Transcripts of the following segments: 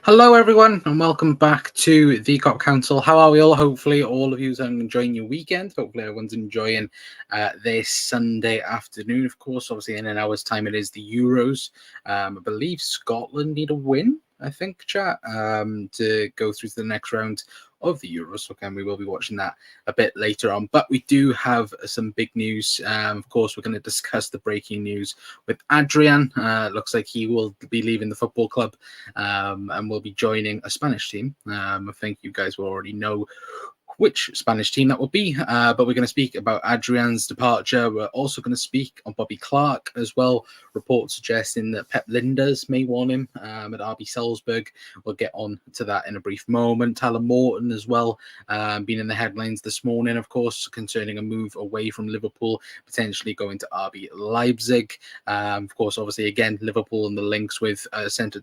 Hello, everyone, and welcome back to the Cop Council. How are we all? Hopefully, all of you are enjoying your weekend. Hopefully, everyone's enjoying this Sunday afternoon. Of course, obviously, in an hour's time, it is the Euros. I believe Scotland need a win, I think, chat, to go through to the next round of the Euros. So again, we will be watching that a bit later on. But we do have some big news. Of course, we're going to discuss the breaking news with Adrian. Looks like he will be leaving the football club and will be joining a Spanish team. I think you guys will already know which Spanish team that will be, but we're going to speak about Adrian's departure. We're also going to speak on Bobby Clark as well. Reports suggesting that Pep Linders may want him at RB Salzburg. We'll get on to that in a brief moment. Tyler Morton as well, been in the headlines this morning, of course, concerning a move away from Liverpool, potentially going to RB Leipzig. Of course, obviously, again, Liverpool and the links with centre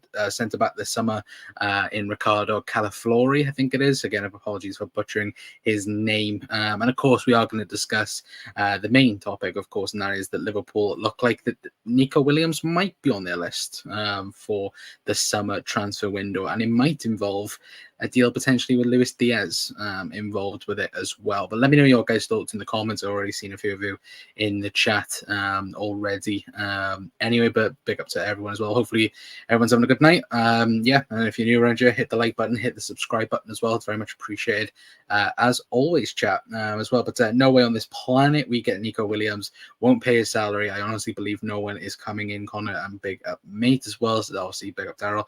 back this summer in Riccardo Calaflori, I think it is. Again, apologies for butchering his name. And of course, we are going to discuss the main topic, of course, and that is that Liverpool look like that Nico Williams might be on their list for the summer transfer window, and it might involve a deal potentially with Luis Diaz involved with it as well. But let me know your guys' thoughts in the comments. I've already seen a few of you in the chat already. Anyway, but big up to everyone as well. Hopefully everyone's having a good night. Yeah, and if you're new around here, hit the like button, hit the subscribe button as well. It's very much appreciated. As always, chat as well. But no way on this planet we get Nico Williams. Won't pay his salary. I honestly believe no one is coming in. Connor and big up mate as well. So obviously big up Daryl.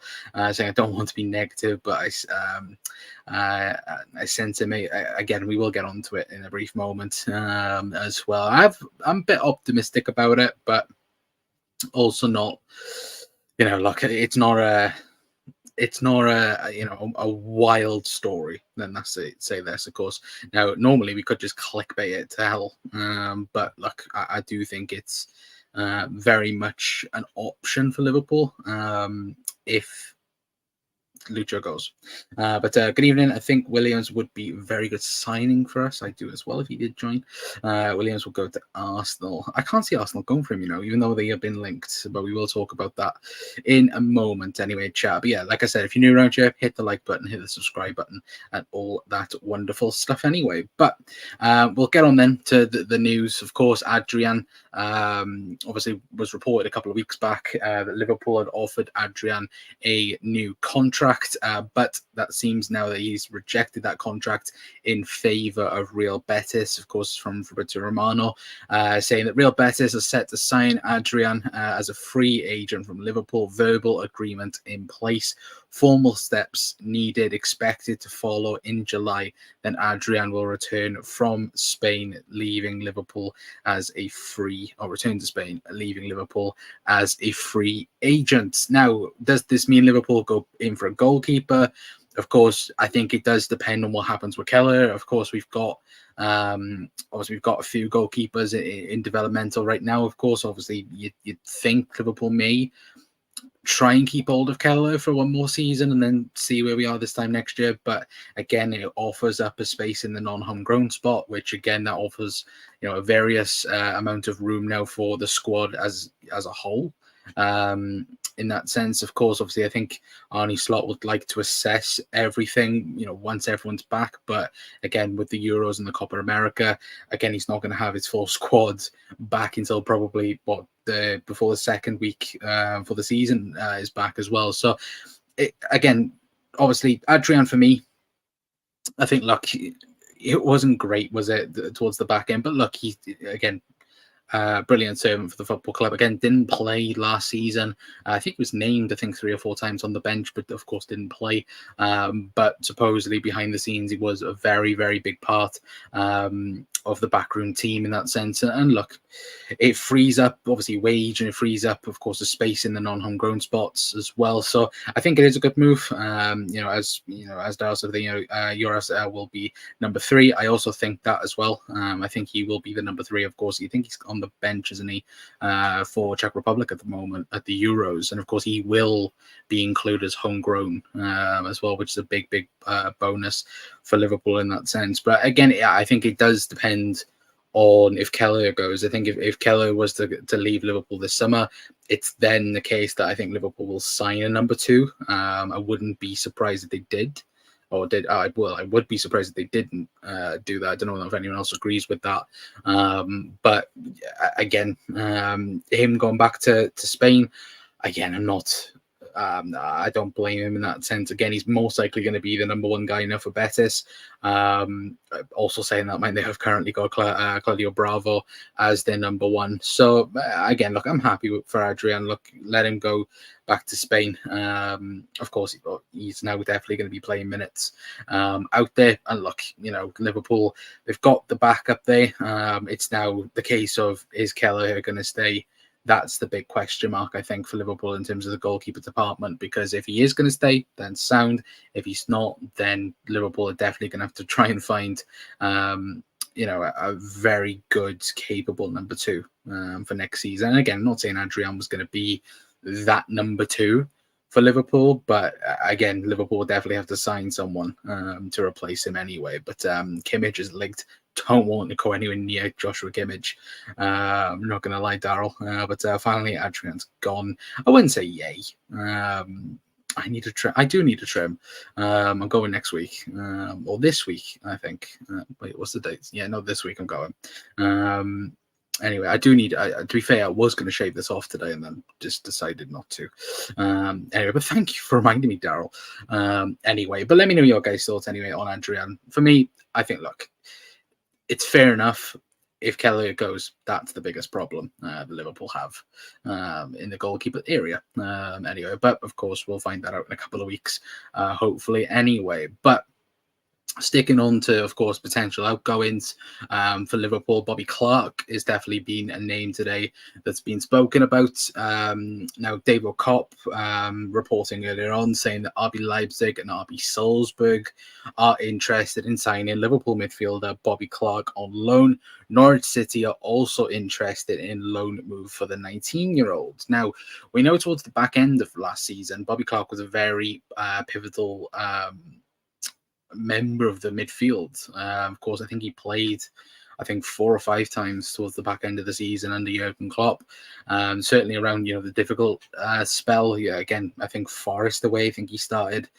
Saying I don't want to be negative, but I sense him. Again, we will get onto it in a brief moment as well. I'm a bit optimistic about it, but also not. You know, look, it's not a wild story. Then that's it. Say this, of course. Now, normally we could just clickbait it to hell, but look, I do think it's very much an option for Liverpool if Lucho goes. But good evening. I think Williams would be a very good signing for us. I do as well if he did join. Williams will go to Arsenal. I can't see Arsenal going for him, even though they have been linked, but we will talk about that in a moment anyway, chat. But yeah, like I said, if you're new around here, hit the like button, hit the subscribe button, and all that wonderful stuff anyway. But we'll get on then to the news. Of course, Adrian obviously was reported a couple of weeks back that Liverpool had offered Adrian a new contract. But that seems now that he's rejected that contract in favour of Real Betis, of course, from Fabrizio Romano, saying that Real Betis are set to sign Adrian as a free agent from Liverpool. Verbal agreement in place. Formal steps needed, expected to follow in July. Then Adrian will return from Spain, leaving Liverpool as a free, or return to Spain, leaving Liverpool as a free agent. Now, does this mean Liverpool go in for a goalkeeper? Of course, I think it does depend on what happens with Keller. Of course, we've got a few goalkeepers in developmental right now. Of course, obviously, you'd think Liverpool may try and keep hold of Keller for one more season and then see where we are this time next year. But again, it offers up a space in the non-homegrown spot, which again, that offers a various amount of room now for the squad as a whole. In that sense, of course, obviously, I think Arne Slot would like to assess everything, once everyone's back. But again, with the Euros and the Copa America, again, he's not going to have his full squad back until probably before the second week for the season is back as well. So again, obviously, Adrian for me, I think, look, it wasn't great, was it, towards the back end? But look, he again. Brilliant servant for the football club. Again, didn't play last season. I think he was named, 3 or 4 times on the bench, but of course didn't play. But supposedly behind the scenes, he was a very, very big part of the backroom team in that sense. And look, it frees up obviously wage, and it frees up, of course, the space in the non-homegrown spots as well. So I think it is a good move. As Darryl said, Joras will be number 3. I also think that as well. I think he will be the number 3. Of course, you think he's on the bench, isn't he, for Czech Republic at the moment at the Euros, and of course he will be included as homegrown as well, which is a big bonus for Liverpool in that sense. But again, I think it does depend on if Keller goes. I think if Keller was to leave Liverpool this summer, it's then the case that I think Liverpool will sign a number 2. I wouldn't be surprised if they did. Or did I? Well, I would be surprised if they didn't do that. I don't know if anyone else agrees with that. But again, him going back to Spain, again, I'm not. I don't blame him in that sense. Again, he's most likely going to be the number 1 guy now for Betis. Also saying that, they have currently got Claudio Bravo as their number 1. So again, look, I'm happy for Adrian. Look, let him go back to Spain. Of course, he's now definitely going to be playing minutes out there. And look, Liverpool, they've got the backup there. It's now the case of, is Kelleher going to stay? That's the big question mark, I think, for Liverpool in terms of the goalkeeper department, because if he is going to stay, then sound. If he's not, then Liverpool are definitely going to have to try and find, a very good, capable number 2 for next season. And again, I'm not saying Adrian was going to be that number 2 for Liverpool, but again, Liverpool will definitely have to sign someone to replace him anyway. But Kimmich is linked. Don't want to go anywhere near Joshua Kimmich. I'm not going to lie, Daryl. But finally, Adrian's gone. I wouldn't say yay. I need a trim. I do need a trim. I'm going next week, or this week, I think. Wait, what's the date? Yeah, no, this week I'm going. Anyway, I do need. To be fair, I was going to shave this off today, and then just decided not to. Anyway, but thank you for reminding me, Daryl. Anyway, but let me know your guys' thoughts anyway on Adrian. For me, I think, look, it's fair enough. If Kelly goes, that's the biggest problem that Liverpool have in the goalkeeper area. Anyway, but of course, we'll find that out in a couple of weeks, hopefully. Anyway, but sticking on to, of course, potential outgoings for Liverpool, Bobby Clark is definitely been a name today that's been spoken about. Now, Dave O'Cop reporting earlier on saying that RB Leipzig and RB Salzburg are interested in signing Liverpool midfielder Bobby Clark on loan. Norwich City are also interested in loan move for the 19-year-old. Now, we know towards the back end of last season, Bobby Clark was a very pivotal member of the midfield. Of course, I think he played, 4 or 5 times towards the back end of the season under Jurgen Klopp. Certainly around, the difficult spell. Yeah, again, I think Forest away, I think he started,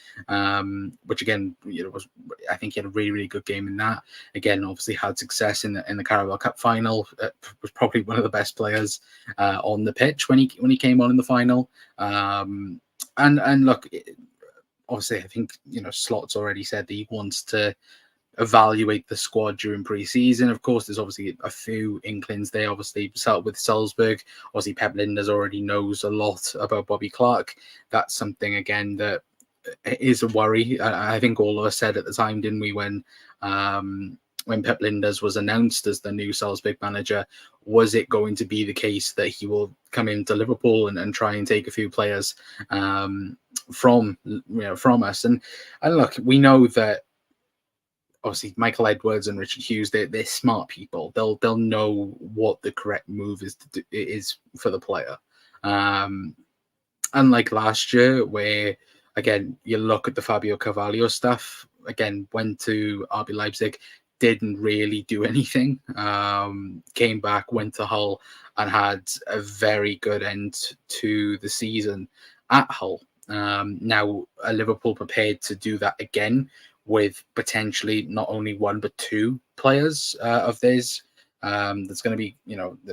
which again, was, I think he had a really, really good game in that. Again, obviously had success in the Carabao Cup final. Was probably one of the best players on the pitch when he came on in the final. And look, obviously, I think, Slot's already said that he wants to evaluate the squad during pre-season. Of course, there's obviously a few inklings there. Obviously, start with Salzburg. Obviously, Pep Linders already knows a lot about Bobby Clark. That's something, again, that is a worry. I think all of us said at the time, didn't we, when Pep Linders was announced as the new Salzburg manager, was it going to be the case that he will come into Liverpool and try and take a few players from us? And look, we know that obviously Michael Edwards and Richard Hughes, they're smart people. They'll know what the correct move is for the player. Unlike last year, where again you look at the Fabio Carvalho stuff, again went to RB Leipzig, didn't really do anything. Came back, went to Hull, and had a very good end to the season at Hull. Now, are Liverpool prepared to do that again with potentially not only 1 but 2 players of theirs? That's going to be,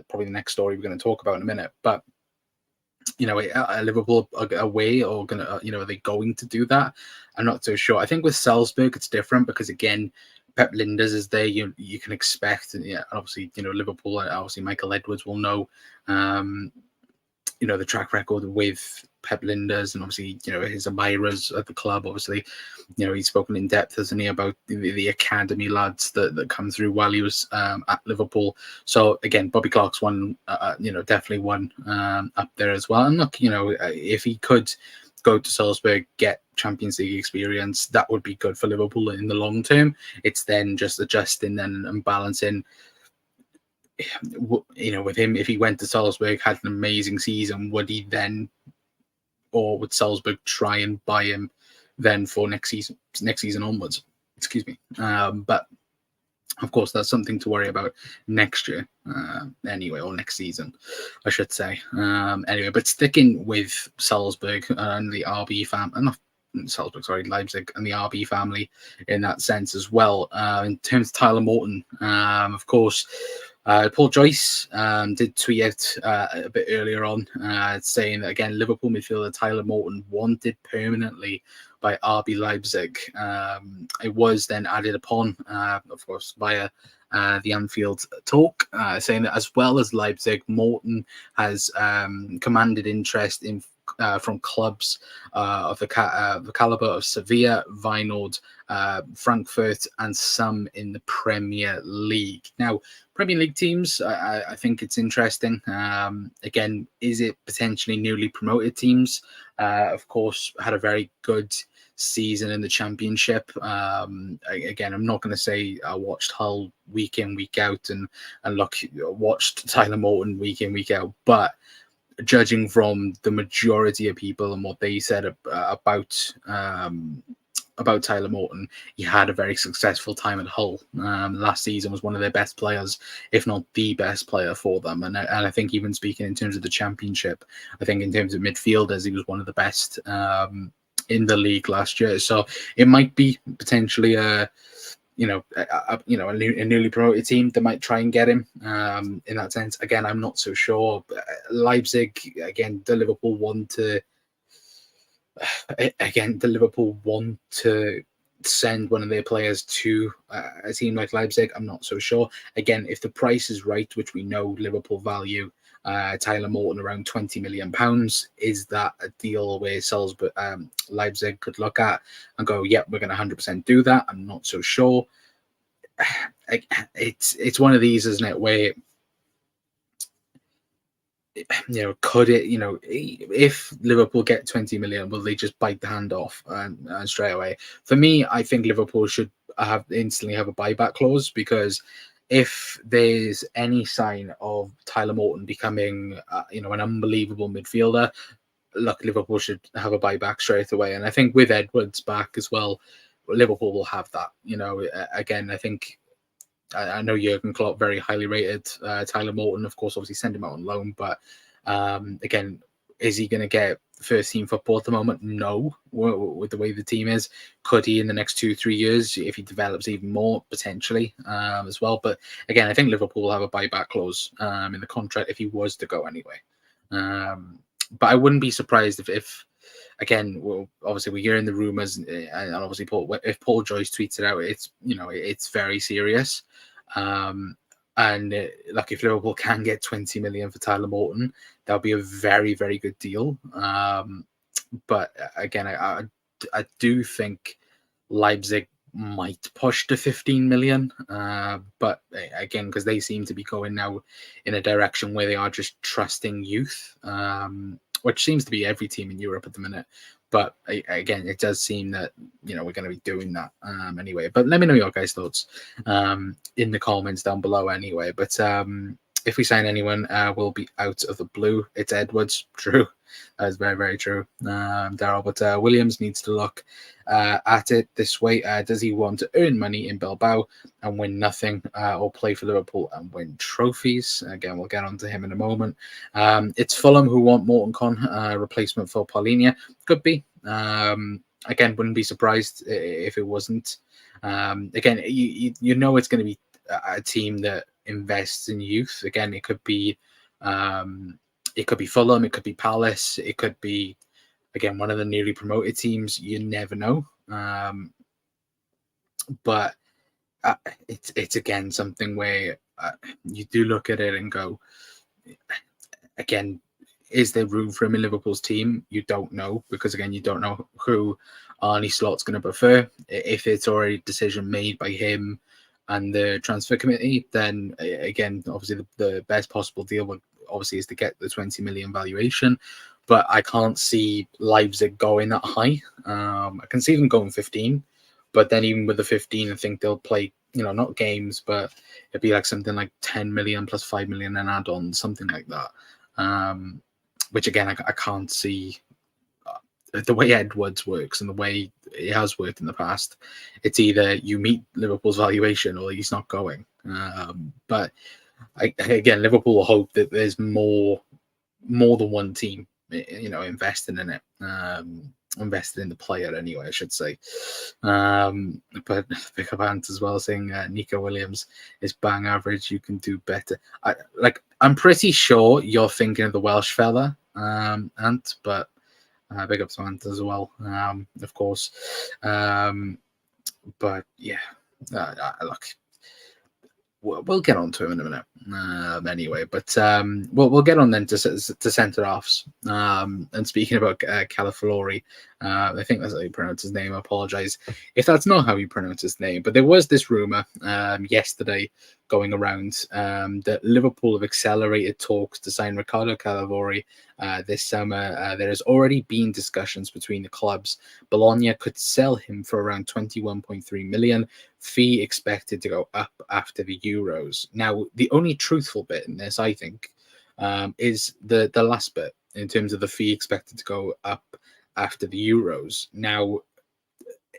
probably the next story we're going to talk about in a minute. But are Liverpool away or going to, are they going to do that? I'm not so sure. I think with Salzburg it's different because again, Pep Linders is there. You can expect, and obviously, Liverpool, obviously Michael Edwards will know, the track record with Pep Linders and obviously, his admirers at the club. Obviously, he's spoken in depth, hasn't he, about the academy lads that come through while he was at Liverpool. So again, Bobby Clark's one, definitely one up there as well. And look, if he could go to Salzburg, get Champions League experience, that would be good for Liverpool in the long term. It's then just adjusting and balancing. With him, if he went to Salzburg, had an amazing season, would he then, or would Salzburg try and buy him then for next season onwards? Excuse me. But Of course, that's something to worry about next year, anyway, or next season, I should say. Anyway, but sticking with Salzburg and the RB family, not Salzburg, sorry, Leipzig and the RB family in that sense as well. In terms of Tyler Morton, of course, Paul Joyce did tweet out a bit earlier on saying that, again, Liverpool midfielder Tyler Morton wanted permanently by RB Leipzig. It was then added upon, of course, via the Anfield talk, saying that as well as Leipzig, Morton has commanded interest in from clubs of the caliber of Sevilla, Feyenoord, Frankfurt, and some in the Premier League. Now, Premier League teams, I think it's interesting. Again, is it potentially newly promoted teams? Of course, had a very good season in the Championship. Again, I'm not going to say I watched Hull week in, week out, and watched Tyler Morton week in, week out, but judging from the majority of people and what they said about Tyler Morton, he had a very successful time at Hull. Last season was one of their best players, if not the best player for them. And I think even speaking in terms of the Championship, I think in terms of midfielders, he was one of the best in the league last year. So it might be potentially a newly promoted team that might try and get him in that sense. Again, I'm not so sure. Leipzig, again, the Liverpool want to send one of their players to a team like Leipzig. I'm not so sure. Again, if the price is right, which we know Liverpool value Tyler Morton around £20 million, is that a deal where Leipzig could look at and go, yep, we're going to 100% do that? I'm not so sure. It's one of these, isn't it, where, could it, if Liverpool get 20 million, will they just bite the hand off and straight away? For me, I think Liverpool should instantly have a buyback clause, because if there's any sign of Tyler Morton becoming, an unbelievable midfielder, look, Liverpool should have a buyback straight away. And I think with Edwards back as well, Liverpool will have that. Again, I think, I know Jurgen Klopp very highly rated Tyler Morton. Of course, obviously send him out on loan, but again, is he going to get first team football at the moment? No, with the way the team is. Could he in the next 2-3 years, if he develops even more, potentially as well? But again, I think Liverpool will have a buyback clause in the contract if he was to go anyway. But I wouldn't be surprised if again, well, obviously we're hearing the rumors, and obviously if Paul Joyce tweets it out, it's very serious. And if Liverpool can get 20 million for Tyler Morton, that'll be a very, very good deal. But again, I do think Leipzig might push to 15 million. But again, because they seem to be going now in a direction where they are just trusting youth, which seems to be every team in Europe at the minute. But again, it does seem that, we're going to be doing that anyway. But let me know your guys' thoughts in the comments down below anyway. But if we sign anyone, we'll be out of the blue. It's Edwards. True. That is very, very true, Daryl. But Williams needs to look at it this way. Does he want to earn money in Bilbao and win nothing, or play for Liverpool and win trophies? Again, we'll get on to him in a moment. It's Fulham who want Morton Con, replacement for Paulinho. Could be. Again, wouldn't be surprised if it wasn't. Again, it's going to be a team that invests in youth. Again, it could be Fulham, it could be Palace, it could be, again, one of the newly promoted teams. You never know. But it's again something where you do look at it and go, again, is there room for him in Liverpool's team? You don't know, because again, you don't know who Arne Slot's going to prefer. If it's already a decision made by him and the transfer committee, then again, obviously the best possible deal obviously is to get the 20 million valuation. But I can't see Leipzig going that high. I can see them going 15, but then even with the 15, I think they'll play, not games, but it'd be like something like 10 million plus 5 million and add-on, something like that. Which again, I can't see the way Edwards works and the way it has worked in the past, it's either you meet Liverpool's valuation or he's not going. But again, Liverpool will hope that there's more than one team, investing in it. Invested in the player anyway, I should say. But pick up Ant as well, saying Nico Williams is bang average. You can do better. I'm pretty sure you're thinking of the Welsh fella, Ant, but big up to Ant as well, of course. But yeah, look, we'll get on to him in a minute. Anyway, but we'll get on then to centre halves. And speaking about Calaflori, I think that's how you pronounce his name. I apologise if that's not how you pronounce his name. But there was this rumor yesterday going around that Liverpool have accelerated talks to sign Riccardo Calaflori this summer. There has already been discussions between the clubs. Bologna could sell him for around 21.3 million. Fee expected to go up after the Euros. Now, the only truthful bit in this, I think, is the last bit in terms of the fee expected to go up after the Euros. Now,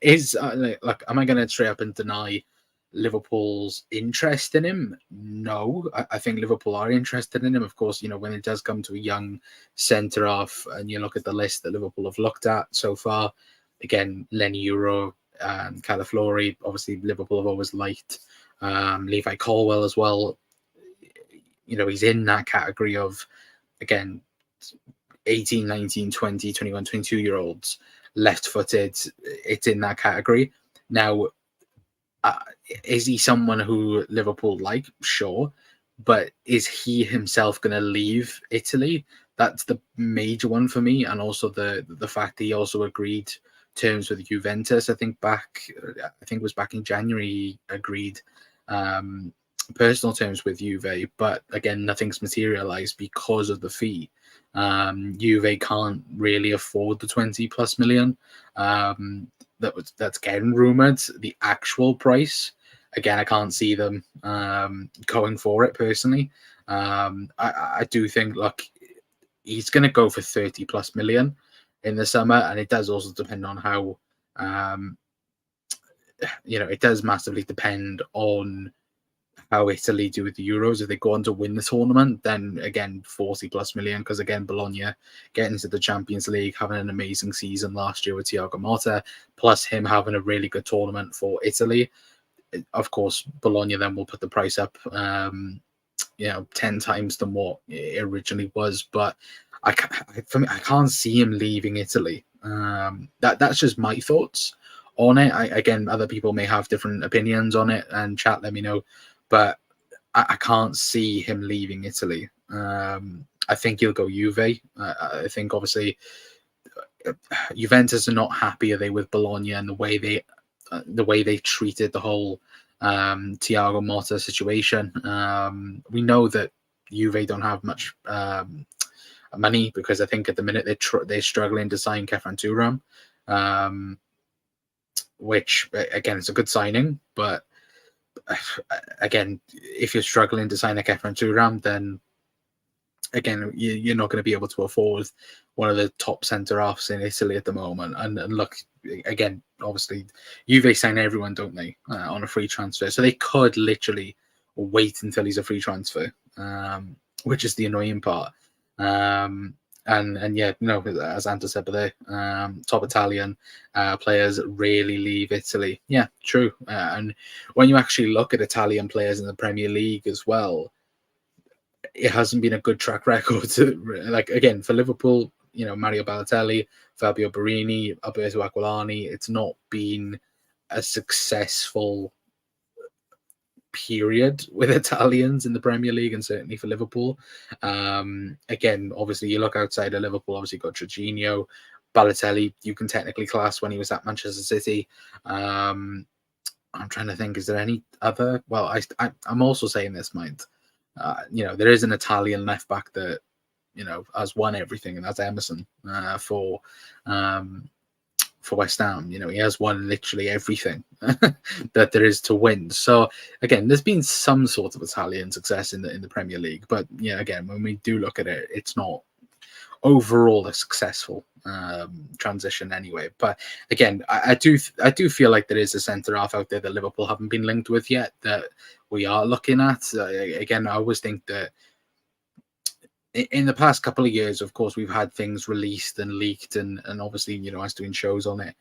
am I going to straight up and deny Liverpool's interest in him? No, I think Liverpool are interested in him. Of course, when it does come to a young centre half, and you look at the list that Liverpool have looked at so far, again, Lenny Euro and Calaflori, obviously Liverpool have always liked. Levi Colwill as well. He's in that category of, again, 18, 19, 20, 21, 22-year-olds, left-footed. It's in that category. Now, is he someone who Liverpool like? Sure. But is he himself going to leave Italy? That's the major one for me. And also the fact that he also agreed terms with Juventus. I think it was back in January he agreed personal terms with Juve, but again, nothing's materialized because of the fee. Juve can't really afford the 20+ million that's getting rumored. The actual price, again, I can't see them going for it personally. I do think, look, he's going to go for 30+ million in the summer, and it does also depend on how it does massively depend on how Italy do with the Euros. If they go on to win the tournament, then again 40+ million, because again Bologna getting into the Champions League, having an amazing season last year with Thiago Motta, plus him having a really good tournament for Italy. Of course, Bologna then will put the price up 10 times than what it originally was, but I can't see him leaving Italy. That's just my thoughts on it. Again, other people may have different opinions on it, and chat, let me know. But I can't see him leaving Italy. I think he'll go Juve. I think obviously Juventus are not happy, are they, with Bologna and the way they treated the whole Thiago Motta situation. We know that Juve don't have much money, because I think at the minute they're struggling to sign Kefren Turam, which again is a good signing, but again, if you're struggling to sign a Kefren Turam, then again you're not going to be able to afford one of the top centre halves in Italy at the moment. And look, again, obviously Juve sign everyone, don't they, on a free transfer, so they could literally wait until he's a free transfer, which is the annoying part. And yeah, as Anta said, but they top Italian players rarely leave Italy. Yeah, true. And when you actually look at Italian players in the Premier League as well, it hasn't been a good track record. Again, for Liverpool, Mario Balotelli, Fabio Borini, Alberto Aquilani, it's not been a successful period with Italians in the Premier League, and certainly for Liverpool. Again, obviously you look outside of Liverpool, obviously got Jorginho, Balotelli, you can technically class when he was at Manchester City. I'm trying to think, is there any other? Well, I'm also saying this, mind, there is an Italian left back that has won everything, and that's Emerson for West Ham. He has won literally everything that there is to win. So again, there's been some sort of Italian success in the Premier League, but again, when we do look at it, it's not overall a successful transition anyway. But again, I do feel like there is a centre half out there that Liverpool haven't been linked with yet that we are looking at. Again, I always think that in the past couple of years, of course, we've had things released and leaked, and obviously, you know, us doing shows on it,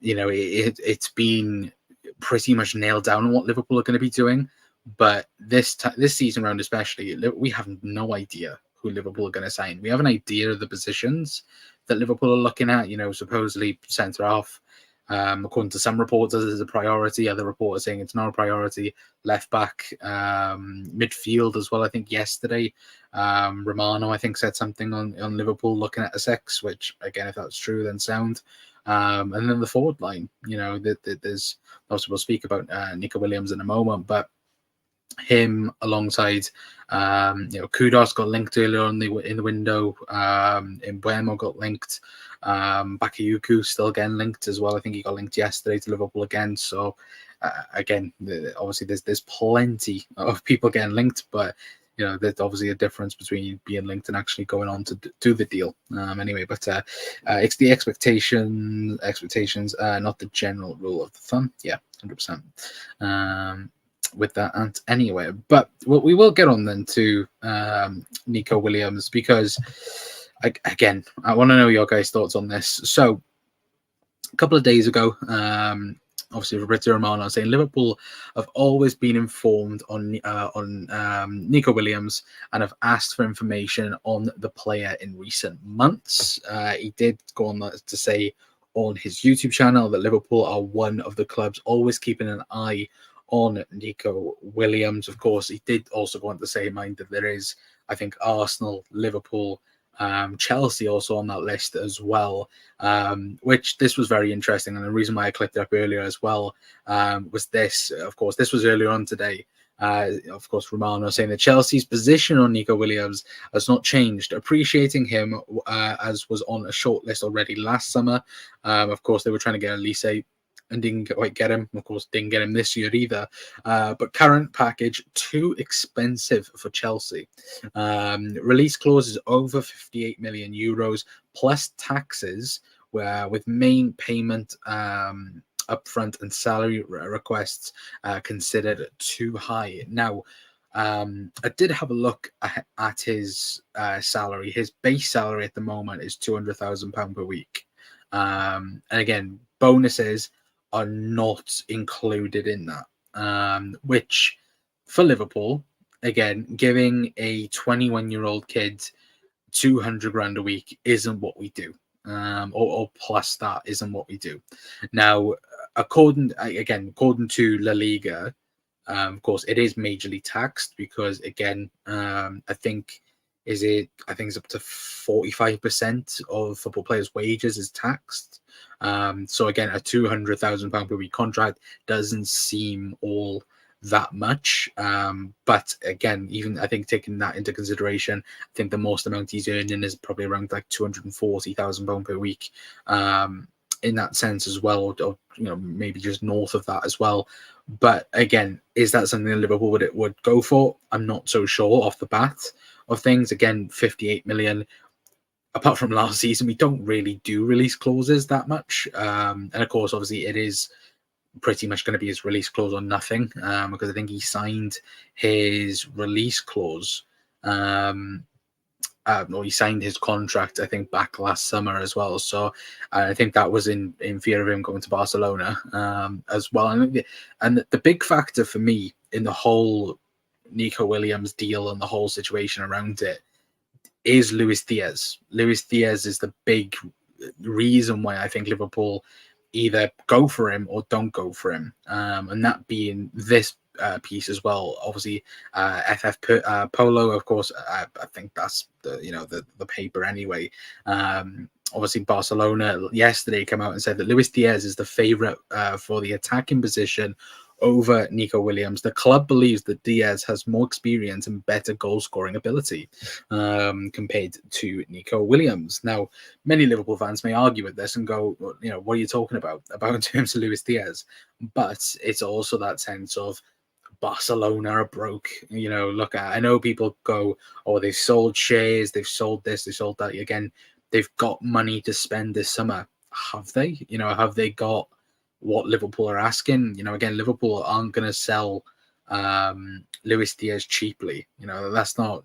you know, it's been pretty much nailed down on what Liverpool are going to be doing. But this season round especially, we have no idea who Liverpool are going to sign. We have an idea of the positions that Liverpool are looking at, you know, supposedly centre half. According to some reporters, is a priority. Other reporters saying it's not a priority. Left back, midfield as well. I think yesterday, Romano, I think, said something on Liverpool looking at a 6, which again, if that's true, then sound. And then the forward line, you know, there's obviously we'll speak about Nico Williams in a moment, but him alongside, you know, Kudos got linked earlier in the window. Mbuemo got linked. Bakayuku still getting linked as well. I think he got linked yesterday to Liverpool again. So again, obviously there's plenty of people getting linked, but you know, there's obviously a difference between being linked and actually going on to do the deal. Anyway, but it's the expectations, not the general rule of the thumb. Yeah, 100%. With that, and anyway, but we will get on then to Nico Williams, because again, I want to know your guys' thoughts on this. So a couple of days ago, obviously Fabrizio Romano saying Liverpool have always been informed on Nico Williams and have asked for information on the player in recent months. He did go on to say on his YouTube channel that Liverpool are one of the clubs always keeping an eye on Nico Williams. Of course, he did also go on to say, mind, that there is, I think, Arsenal, Liverpool, Chelsea also on that list as well, which this was very interesting. And the reason why I clicked it up earlier as well was this. Of course, this was earlier on today. Of course, Romano saying that Chelsea's position on Nico Williams has not changed, appreciating him as was on a short list already last summer. Of course, they were trying to get Elise and didn't quite get him. Of course, didn't get him this year either. But current package, too expensive for Chelsea. Release clause is over 58 million euros plus taxes, with main payment upfront and salary requests considered too high. Now, I did have a look at his salary. His base salary at the moment is £200,000 per week. And again, bonuses are not included in that, which for Liverpool, again, giving a 21-year-old kid 200 grand a week isn't what we do, or plus that isn't what we do. Now, according to La Liga, of course, it is majorly taxed because, again, I think it's up to 45% of football players' wages is taxed. So again, a £200,000 per week contract doesn't seem all that much. But again, even I think taking that into consideration, I think the most amount he's earning is probably around like £240,000 per week. In that sense as well, or you know, maybe just north of that as well. But again, is that something that Liverpool would go for? I'm not so sure off the bat of things. Again, 58 million. Apart from last season, we don't really do release clauses that much. And of course, obviously, it is pretty much going to be his release clause or nothing, because I think he signed his release clause. Or he signed his contract, I think, back last summer as well. So I think that was in fear of him going to Barcelona as well. And the big factor for me in the whole Nico Williams deal and the whole situation around it is Luis Diaz. Luis Diaz is the big reason why I think Liverpool either go for him or don't go for him. And that being this piece as well. Obviously, FF Polo, of course, I think that's the paper anyway. Obviously, Barcelona yesterday came out and said that Luis Diaz is the favourite for the attacking position over Nico Williams. The club believes that Diaz has more experience and better goal scoring ability compared to Nico Williams. Now, many Liverpool fans may argue with this and go, well, what are you talking about in terms of Luis Diaz? But it's also that sense of Barcelona are broke. Look, I know people go, oh, they've sold shares, they've sold this, they sold that. Again, they've got money to spend this summer. Have they? Have they got what Liverpool are asking? Again, Liverpool aren't going to sell Luis Diaz cheaply. Let's not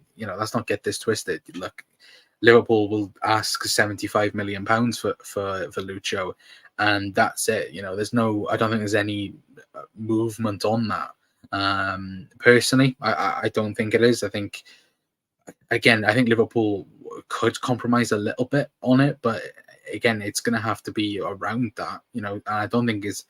get this twisted. Look, Liverpool will ask 75 million pounds for Lucho, and that's it. I don't think there's any movement on that. Personally, I don't think it is. I think Liverpool could compromise a little bit on it, but again, it's going to have to be around that. And I don't think it's,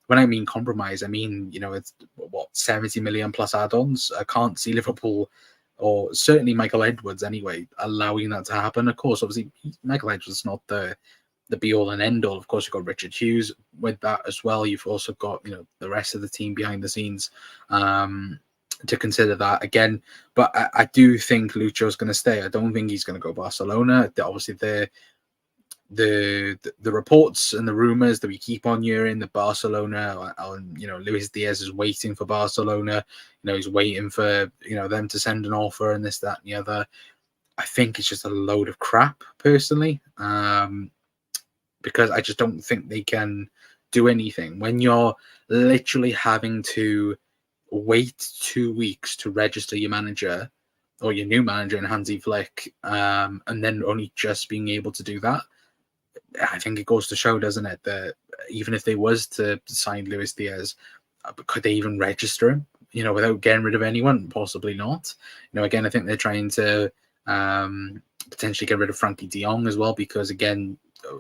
when I mean compromise, I mean, it's what, 70 million plus add-ons. I can't see Liverpool, or certainly Michael Edwards anyway, allowing that to happen. Of course, obviously, Michael Edwards is not the be-all and end-all. Of course, you've got Richard Hughes with that as well. You've also got, the rest of the team behind the scenes to consider that again. But I do think Lucho's going to stay. I don't think he's going to go Barcelona. Obviously, the reports and the rumors that we keep on hearing that Barcelona, Luis Diaz is waiting for Barcelona. He's waiting for them to send an offer and this, that, and the other. I think it's just a load of crap, personally, because I just don't think they can do anything when you're literally having to wait 2 weeks to register your manager or your new manager in Hansi Flick, and then only just being able to do that. I think it goes to show, doesn't it, that even if they was to sign Luis Diaz, could they even register him, without getting rid of anyone? Possibly not. Again, I think they're trying to potentially get rid of Frankie de Jong as well, because again,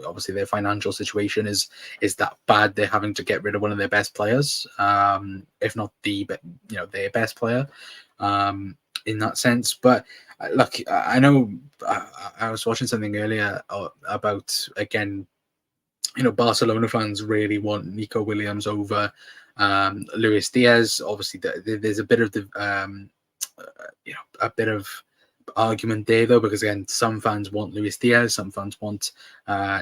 obviously their financial situation is that bad. They're having to get rid of one of their best players, if not their best player, in that sense. But look, I know I was watching something earlier about, again, Barcelona fans really want Nico Williams over Luis Diaz. Obviously, there's a bit of a bit of argument there, though, because again, some fans want Luis Diaz, some fans want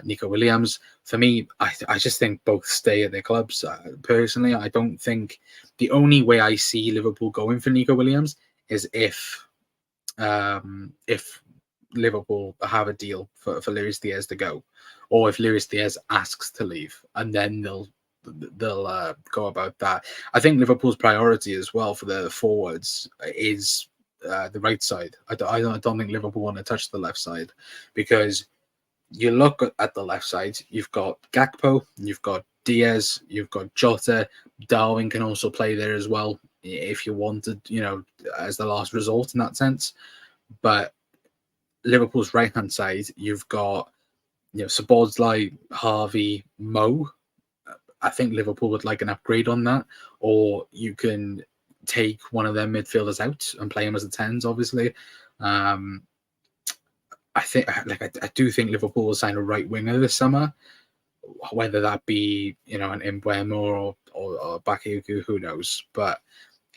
Nico Williams. For me, I just think both stay at their clubs. Personally, I don't think the only way I see Liverpool going for Nico Williams is if Liverpool have a deal for Luis Diaz to go, or if Luis Diaz asks to leave, and then they'll go about that. I think Liverpool's priority as well for the forwards is the right side. I don't think Liverpool want to touch the left side, because you look at the left side, you've got Gakpo, you've got Diaz, you've got Jota. Darwin can also play there as well if you wanted, as the last resort in that sense. But Liverpool's right hand side, you've got Szoboszlai, Harvey, Mo. I think Liverpool would like an upgrade on that, or you can take one of their midfielders out and play him as a 10s, obviously. I do think Liverpool will sign a right winger this summer, whether that be an Mbeumo or Bakayoko, who knows. But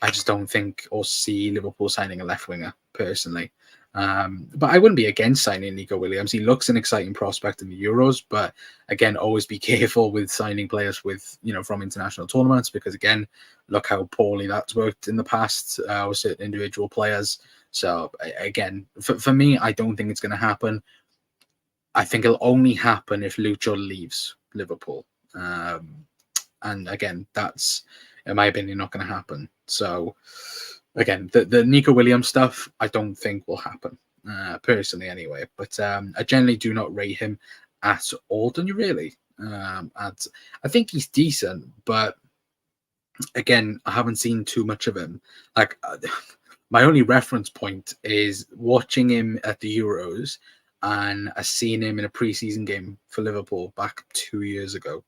I just don't think or see Liverpool signing a left winger, personally. But I wouldn't be against signing Nico Williams. He looks an exciting prospect in the Euros, but again, always be careful with signing players with from international tournaments, because again, look how poorly that's worked in the past with certain individual players. So again, for me, I don't think it's going to happen. I think it'll only happen if Lucho leaves Liverpool, and again, that's, in my opinion, not going to happen. So again, the Nico Williams stuff, I don't think will happen, personally anyway. But I generally do not rate him at all. Don't you really? I think he's decent, but again, I haven't seen too much of him. Like, my only reference point is watching him at the Euros, and I seen him in a preseason game for Liverpool back 2 years ago.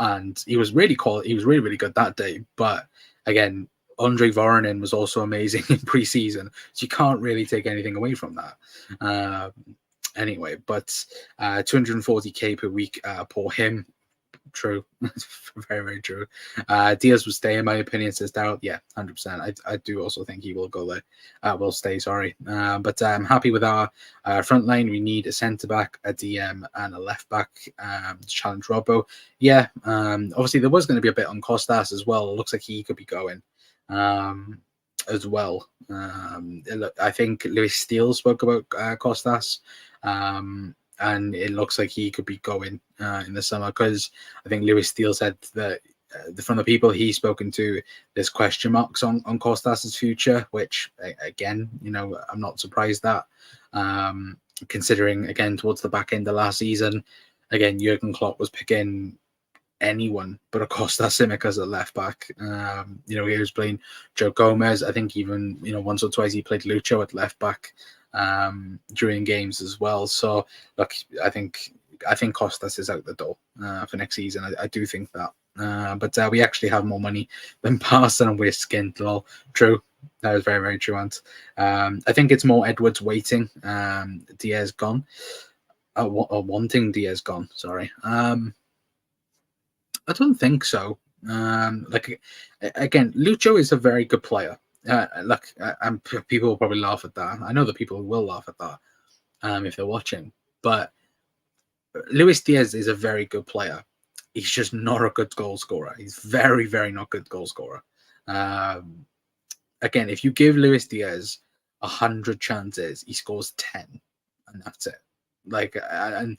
And he was really he was really, really good that day. But again, Andre Voronin was also amazing in preseason, so you can't really take anything away from that. Anyway, but 240k per week for him. True. Very, very true. Diaz will stay, in my opinion, says Daryl. Yeah, 100%. I do also think he will go there. Will stay, sorry. But I'm happy with our front line. We need a centre-back, a DM, and a left-back to challenge Robbo. Yeah, obviously there was going to be a bit on Costas as well. It looks like he could be going. as well. I think Lewis Steele spoke about Costas, and it looks like he could be going in the summer, because I think Lewis Steele said that from the people he's spoken to, there's question marks on Costas's future, which again, I'm not surprised at, considering again towards the back end of last season, again Jurgen Klopp was picking anyone but Acosta Simicas at left back. He was playing Joe Gomez. I think even once or twice he played Lucho at left back during games as well. So look, I think Costas is out the door for next season. I do think that. But we actually have more money than Parson, and we're skinned. Well, true. That is very, very true, Ant. I think it's more Edwards waiting. Diaz gone. Wanting Diaz gone. Sorry. I don't think so. Again, Lucho is a very good player. And people will probably laugh at that. I know that people will laugh at that if they're watching. But Luis Diaz is a very good player. He's just not a good goal scorer. He's very, very not good goal scorer. Again, if you give Luis Diaz 100 chances, he scores 10, and that's it. And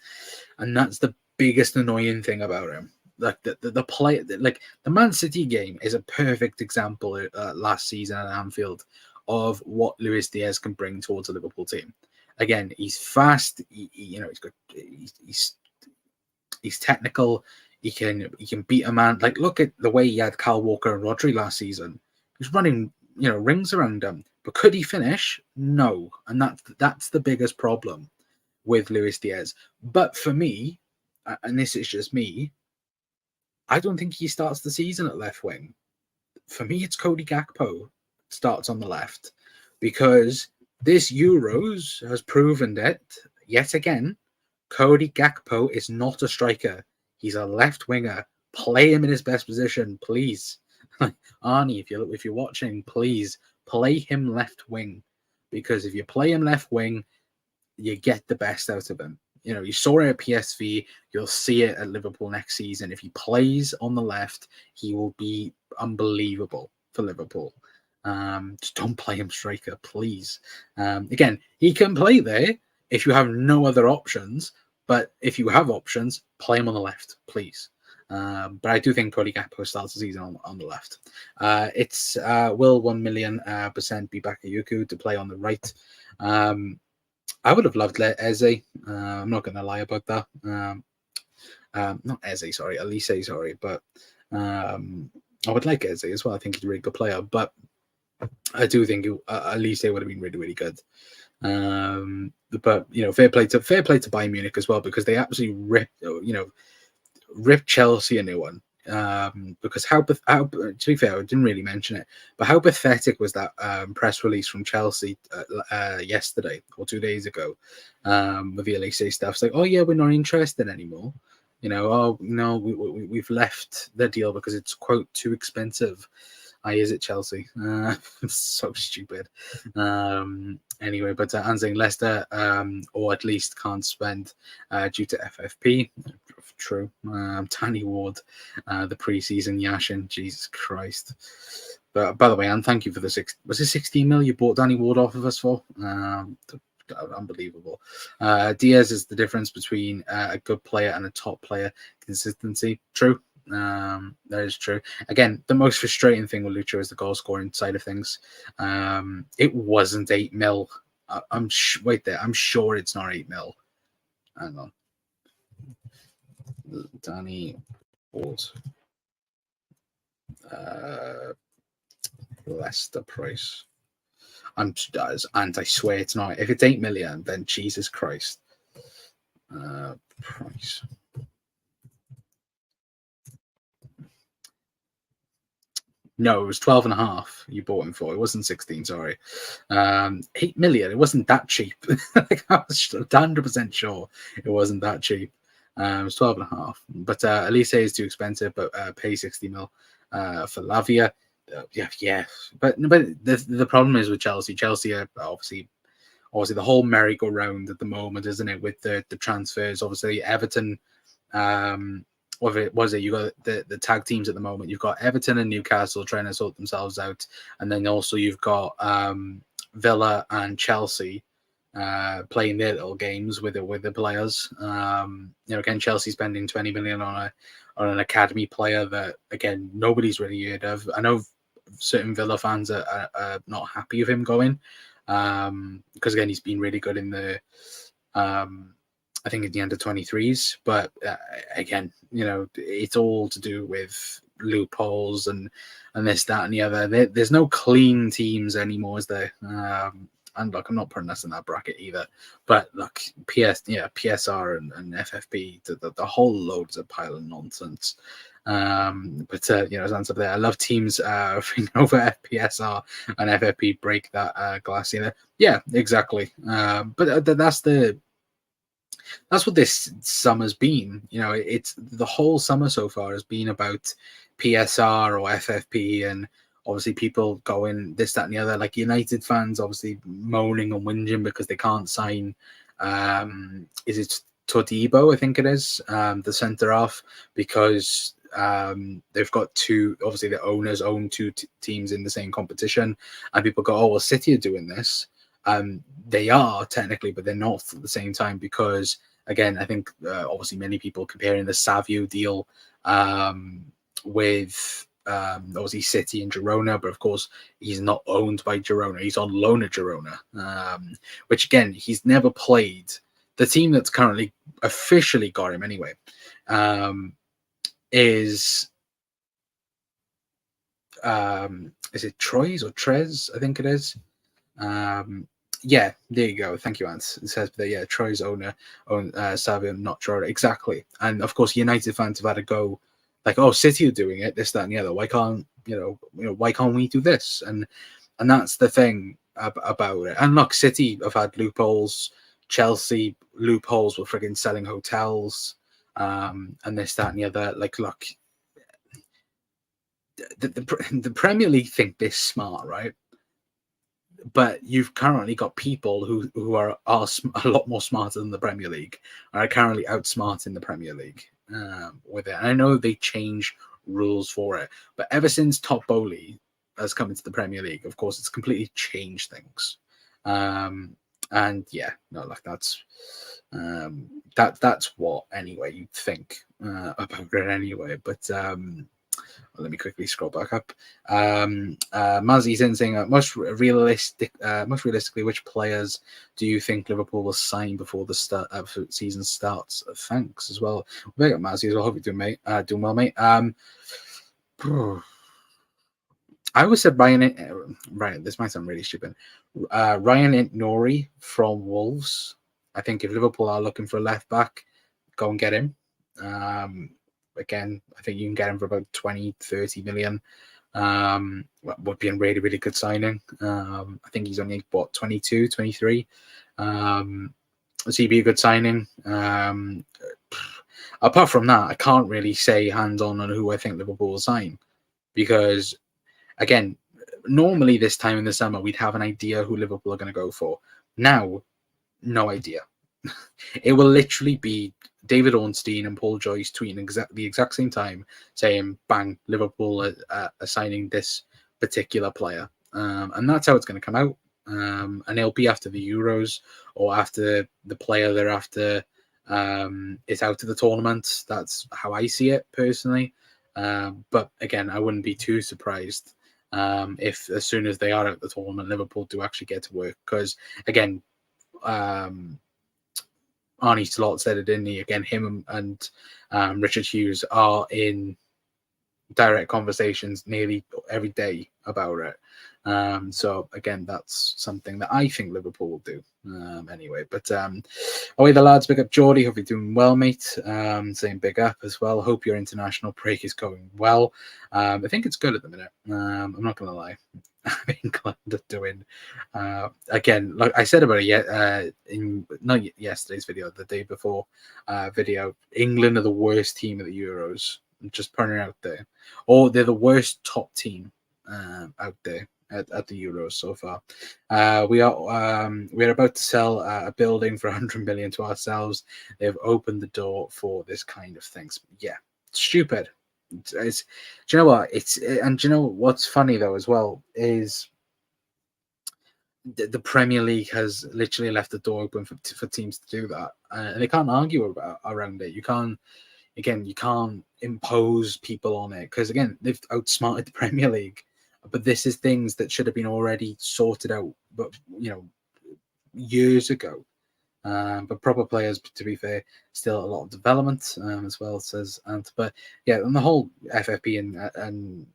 that's the biggest annoying thing about him. Like the play, like the Man City game is a perfect example last season at Anfield of what Luis Diaz can bring towards a Liverpool team. Again, he's fast. He's good. He's technical. He can beat a man. Like, look at the way he had Kyle Walker and Rodri last season. He's running rings around him. But could he finish? No, and that's the biggest problem with Luis Diaz. But for me, and this is just me, I don't think he starts the season at left wing. For me, it's Cody Gakpo starts on the left, because this Euros has proven it yet again. Cody Gakpo is not a striker. He's a left winger. Play him in his best position, please. Arnie, if you're watching, please play him left wing, because if you play him left wing, you get the best out of him. You saw it at PSV. You'll see it at Liverpool next season. If he plays on the left, he will be unbelievable for Liverpool. Just don't play him striker, please. Again, he can play there if you have no other options. But if you have options, play him on the left, please. But I do think Cody Gakpo starts the season on the left. It's will 1 million % be back at Yuku to play on the right. I would have loved Eze. I'm not going to lie about that. Not Eze, sorry. Elise, sorry. But I would like Eze as well. I think he's a really good player. But I do think Elise would have been really, really good. But fair play to Bayern Munich as well, because they absolutely ripped Chelsea a new one. Because how to be fair, I didn't really mention it, but how pathetic was that press release from Chelsea yesterday or 2 days ago with the LFC stuff? It's like, oh yeah, we're not interested anymore. Oh no, we've left the deal because it's quote too expensive. Is it Chelsea? It's so stupid. Anyway, but I'm saying Leicester, or at least can't spend due to FFP. True. Tiny Ward, the preseason Yashin. Jesus Christ. But by the way, and thank you for the 16 mil you bought Danny Ward off of us for? Unbelievable. Diaz is the difference between a good player and a top player. Consistency. True. That is true. Again, the most frustrating thing with Lucho is the goal scoring side of things. It wasn't 8 mil. Wait there. I'm sure it's not 8 mil. Hang on. Danny Ward. Leicester price. And I swear it's not. If it's 8 million, then Jesus Christ. Price. No, it was 12.5 you bought him for. It wasn't 16, sorry. 8 million. It wasn't that cheap. Like, I was 100% sure it wasn't that cheap. It was 12.5. But Elise is too expensive, but pay 60 mil for Lavia. Yeah. But the problem is with Chelsea. Chelsea are obviously the whole merry-go-round at the moment, isn't it? With the transfers, obviously Everton what it was it? You got the tag teams at the moment. You've got Everton and Newcastle trying to sort themselves out, and then also you've got Villa and Chelsea playing their little games with the players. Again, Chelsea spending 20 million on an academy player that again nobody's really heard of. I know certain Villa fans are not happy with him going because again he's been really good in the. I think in the under 23s, but again, it's all to do with loopholes and this, that, and the other. There's no clean teams anymore, is there? And look, I'm not putting us in that bracket either. But look, PSR and FFP, the whole load's a pile of nonsense. As Anne's up there, I love teams over FPSR and FFP break that glass. Yeah, exactly. But that's what this summer's been. It's the whole summer so far has been about PSR or FFP, and obviously people going this, that, and the other. Like United fans, obviously moaning and whinging because they can't sign. Is it Todibo? I think it is the centre half, because they've got two. Obviously, the owners own two teams in the same competition, and people go, "Oh, well, City are doing this." They are technically, but they're not at the same time, because again, I think obviously many people comparing the Savio deal with obviously City and Girona, but of course he's not owned by Girona. He's on loan at Girona, which again, he's never played. The team that's currently officially got him anyway is it Troyes or Trez? I think it is. Yeah, there you go. Thank you, Ant. It says that, yeah, Troy's own Savio, not Girona. Exactly. And of course, United fans have had a go, like, oh, City are doing it, this, that, and the other. Why can't why can't we do this? And that's the thing about it. And look, City have had loopholes. Chelsea loopholes with frigging selling hotels, and this, that, and the other. Like, look, the Premier League think they're smart, right? But you've currently got people who are a lot more smarter than the Premier League, are currently outsmarting the Premier League with it. And I know they change rules for it, but ever since Top Bowley has come into the Premier League, of course, it's completely changed things. And yeah, no, like that's what anyway you'd think about it anyway. But let me quickly scroll back up. Mazzy's in saying, most realistically, which players do you think Liverpool will sign before the season starts? Thanks as well. Big up Mazzy as well. Hope you're doing well, mate. I always said Ryan. This might sound really stupid. Ryan Nori from Wolves. I think if Liverpool are looking for a left back, go and get him. Again, I think you can get him for about 20, 30 million. Would be a really, really good signing. I think he's only, 22, 23. So he'd be a good signing. Apart from that, I can't really say hands-on on who I think Liverpool will sign. Because, again, normally this time in the summer, we'd have an idea who Liverpool are going to go for. Now, no idea. It will literally be David Ornstein and Paul Joyce tweeting the exact same time saying, bang, Liverpool are signing this particular player. And that's how it's going to come out. And it'll be after the Euros or after the player they're after is out of the tournament. That's how I see it personally. But again, I wouldn't be too surprised if as soon as they are out of the tournament, Liverpool do actually get to work. Because again, Arnie Slot said it, didn't he? Again, him and Richard Hughes are in direct conversations nearly every day about it. So again, that's something that I think Liverpool will do anyway. But away the lads, big up Geordie. Hope you're doing well, mate. Saying big up as well. Hope your international break is going well. I think it's good at the minute. I'm not going to lie. England are doing again, like I said about it in not yesterday's video, the day before video. England are the worst team at the Euros. I'm just putting it out there, or they're the worst top team out there at the Euros so far. We're about to sell a building for 100 million to ourselves. They've opened the door for this kind of things. Yeah, stupid. Do you know what? And do you know what's funny though as well is the Premier League has literally left the door open for teams to do that, and they can't argue around it. You can't impose people on it because again, they've outsmarted the Premier League. But this is things that should have been already sorted out, but years ago. But proper players, to be fair, still a lot of development as well. Says, but yeah, and the whole FFP and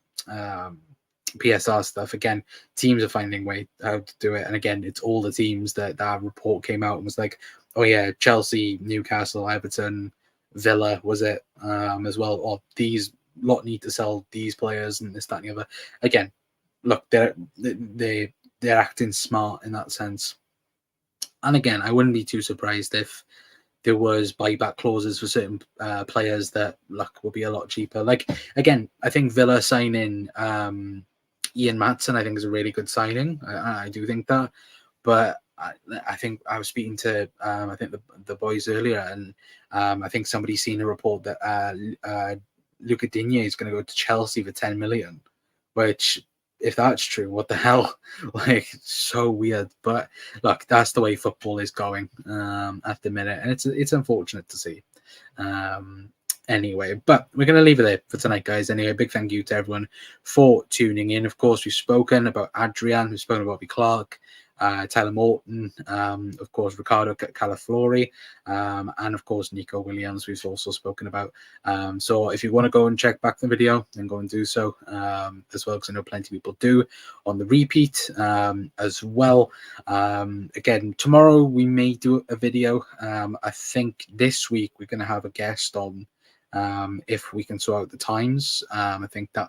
PSR stuff. Again, teams are finding way how to do it, and again, it's all the teams that report came out and was like, oh yeah, Chelsea, Newcastle, Everton, Villa was it as well, or these lot need to sell these players and this, that, and the other. Again, look, they're acting smart in that sense. And again, I wouldn't be too surprised if there was buyback clauses for certain players that will be a lot cheaper. Like again, I think Villa signing Ian Maatsen, I think is a really good signing. I do think that, but I think I was speaking to I think the boys earlier, and I think somebody's seen a report that Luca Digne is going to go to Chelsea for 10 million, which, if that's true, what the hell? Like, so weird. But look, that's the way football is going at the minute, and it's unfortunate to see. Anyway, but we're going to leave it there for tonight, guys. Anyway, big thank you to everyone for tuning in. Of course, we've spoken about Adrian, we've spoken about Bobby Clark, Tyler Morton, of course, Riccardo Calaflori, and of course, Nico Williams, we've also spoken about. So if you want to go and check back the video, then go and do so as well, because I know plenty of people do on the repeat as well. Again, tomorrow we may do a video. I think this week we're going to have a guest on. If we can sort out the times, I think I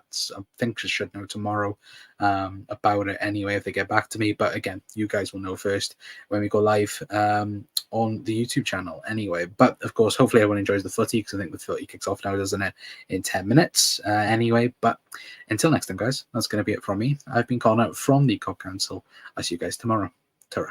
should know tomorrow about it anyway if they get back to me. But again, you guys will know first when we go live on the YouTube channel anyway. But of course, hopefully everyone enjoys the footy, because I think the footy kicks off now, doesn't it, in 10 minutes anyway. But until next time, guys, that's going to be it from me. I've been calling out from the COP Council. I'll see you guys tomorrow. Ta-ra.